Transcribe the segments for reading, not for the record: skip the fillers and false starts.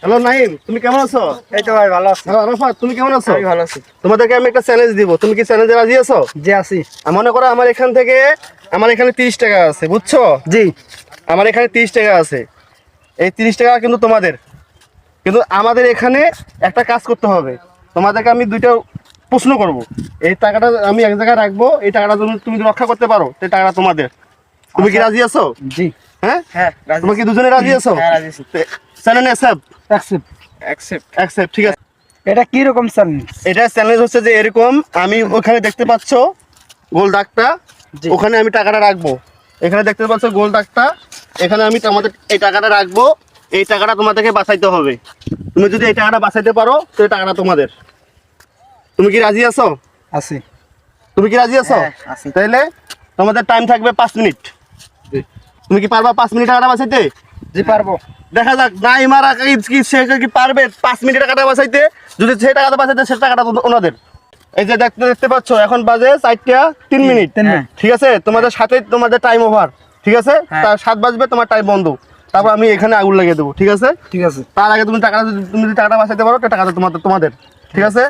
Hello Naim, তুমি কেমন আছো? এই তো ভাই ভালো আছি। হ্যালো আরাফাত, তুমি কেমন আছো? আমি ভালো আছি। তোমাদেরকে আমি একটা চ্যালেঞ্জ দিব, তুমি কি চ্যালেঞ্জে রাজি আছো? জি আছি। মনে করো আমার এখানে 30 টাকা আছে, বুঝছো? জি। আমার এখানে 30 টাকা আছে, এই 30 টাকা কিন্তু তোমাদের। কিন্তু আমাদের এখানে একটা কাজ করতে হবে, তোমাদেরকে আমি দুইটা প্রশ্ন করব। এই টাকাটা আমি এক জায়গায় রাখবো, এই টাকাটা তুমি যদি রক্ষা করতে পারো সেই টাকাটা তোমাদের। তুমি কি রাজি আছো? জি। হ্যাঁ হ্যাঁ রাজি। তোমরা কি দুজনে রাজি আছো? হ্যাঁ রাজি আছি। Challenge accept? অ্যাকসেপ্ট। ঠিক আছে। এটা কি রকম চ্যালেঞ্জ? এটা চ্যালেঞ্জ হচ্ছে যে এরকম, আমি ওখানে দেখতে পাচ্ছ গোল দাগটা, জি। ওখানে আমি টাকাটা রাখবো। এখানে দেখতে পাচ্ছ গোল দাগটা, এখানে আমি তোমাদের এই টাকাটা রাখবো। এই টাকাটা তোমাদেরকে বাঁচাইতে হবে। তুমি যদি এই টাকাটা বাঁচাইতে পারো তো এই টাকাটা তোমাদের। তুমি কি রাজি আছো? আছি। তুমি কি রাজি আছো? হ্যাঁ, আছি। তাইলে তোমাদের টাইম থাকবে 5 মিনিট। তুমি কি পারবা 5 মিনিট টাকাটা বাঁচাইতে? জি পারবো। দেখা যাক নাইমার কি সে কি পারবে 5 মিনিট টাকাটা বাঁচাইতে। যদি সেই টাকাটা বাঁচাইতে সে টাকাটা ওনাদের। এই যে দেখতে পাচ্ছ এখন বাজে 4:03 মিনিট। ঠিক আছে, তোমাদের সাথে তোমাদের টাইম ওভার। ঠিক আছে, তার 7 বাজবে তোমার টাইম বন্ধ। তারপর আমি এখানে আগুন লাগিয়ে দেবো। ঠিক আছে, ঠিক আছে। তার আগে তুমি যদি টাকাটা বাঁচাইতে পারো টাকাটা তোমাদের। ঠিক আছে,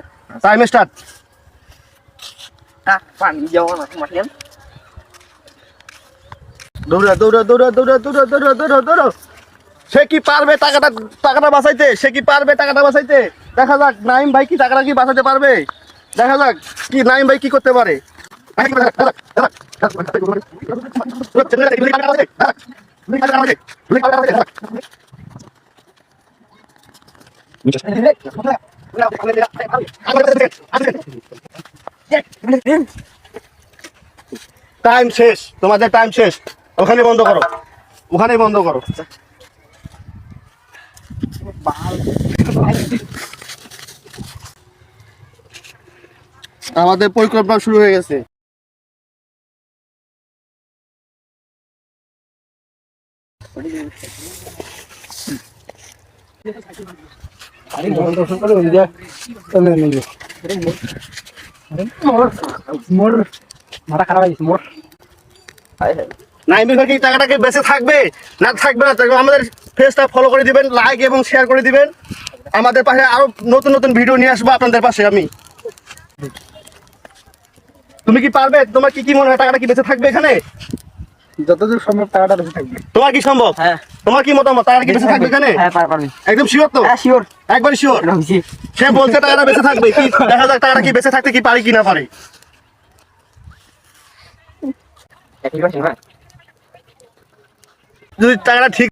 টাইম স্টার্ট। পানি যাওয়া না মাটিয়াম। দৌড়া দৌড়া দৌড়া দৌড়া দৌড়া দৌড়া দৌড়া দৌড়া। সে কি পারবে টাকাটা বাঁচাইতে? সে কি পারবে টাকাটা বাঁচাইতে? দেখা যাক নাইম ভাই কি টাকাটা কি বাঁচাতে পারবে। দেখা যাক কি নাইম ভাই কি করতে পারে। টাইম শেষ, তোমাদের টাইম শেষ। ওখানে বন্ধ করো, ওখানেই বন্ধ করো। আমাদের পরিকল্পনা শুরু হয়ে গেছে। মাথা খারাপ হয়েছে মোর। নাইমের কি টাকাটাকে বেঁচে থাকবে না থাকবে না, আমাদের পেজটা ফলো করে দিবেন, লাইক এবং শেয়ার করে দিবেন। আমাদের পাশে আরো নতুন নতুন ভিডিও নিয়ে আসবো আপনাদের পাশে আমি। তুমি কি পারবে? তোমার কি মনে হয় টাকাটা কি বেঁচে থাকবে এখানে? যতদূর সম্ভব টাকাটা বেশি থাকবে। তোমার কি সম্ভব? হ্যাঁ। তোমার কি মতামত? টাকাটা কি বেঁচে থাকবে এখানে? হ্যাঁ পারবি। একদম শিওর তো? হ্যাঁ শিওর। একবারে শিওর? জি। সে বলছে টাকাটা বেঁচে থাকবে, কি দেখা যাক টাকাটা কি বেঁচে থাকতে কি পারে কি না পারে। যদি টাকাটা ঠিক